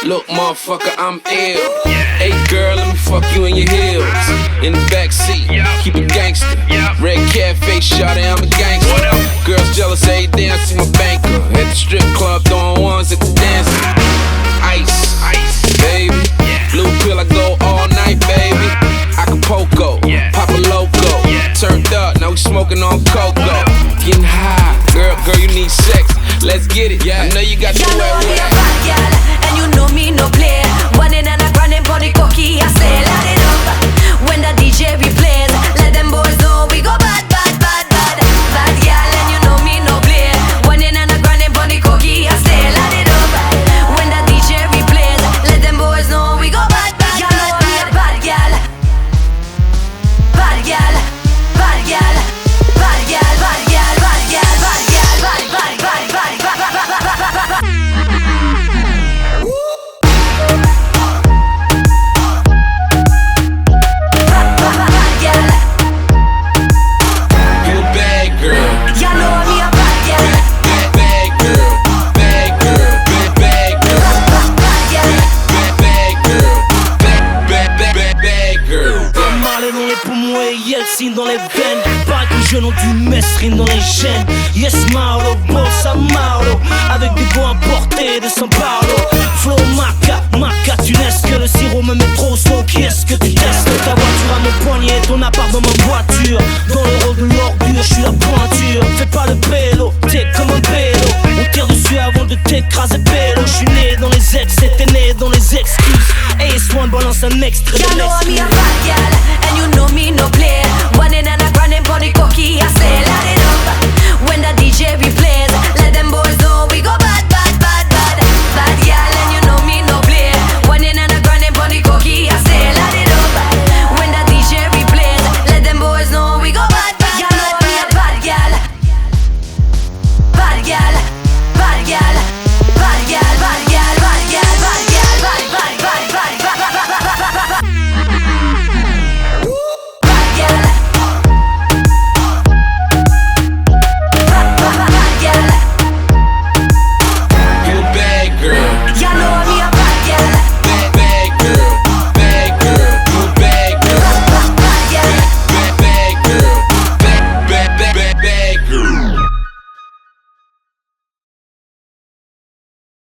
Look, motherfucker, I'm ill. Hey, girl, let me fuck you in your heels. In the backseat, keep it gangster. Red cat face, shawty, I'm a gangster. Girls jealous every day, I see my banker. At the strip club, throwing ones at the dance. Ice, baby. Blue pill, I go all night, baby. Acapulco, Papa Loco. Turned up, now we smoking on cocoa. Getting high, girl, you need sex. Let's get it. I know you got your wet wet. And you know me no play. One in and a grinding body cocky. I say light it up. When the DJ replays, let them boys know we go bad, bad, bad, bad. Bad girl, and you know me no play. One in and a grinding body cocky. I say light it up. When the DJ replays, let them boys know we go bad, bad, bad. You know me a bad girl. Bad girl, bad girl, bad girl, bad girl, bad girl, bad girl, bad, bad, bad, bad, bad, bad, bad, bad, bad. Dans les veines, pas que je nom du mesrine dans les gènes. Yes Marlo, bossa Marlo, avec des goûts importés de São Paulo. Flow Maca, tu n'es que le sirop me met trop son. Qui est-ce que tu testes? Ta voiture à mon poignet, ton appart dans ma voiture. Dans le rôle de l'ordure, je suis la pointure. Fais pas le pélo, t'es comme un pélo. On tire dessus avant de t'écraser pélo. Je suis né dans les ex, t'es né dans les excuses. Et Swan balance un extrait de You know me a bad girl, and you know me no play. One in and a grinding body cocky, I say light it up. When the DJ replay.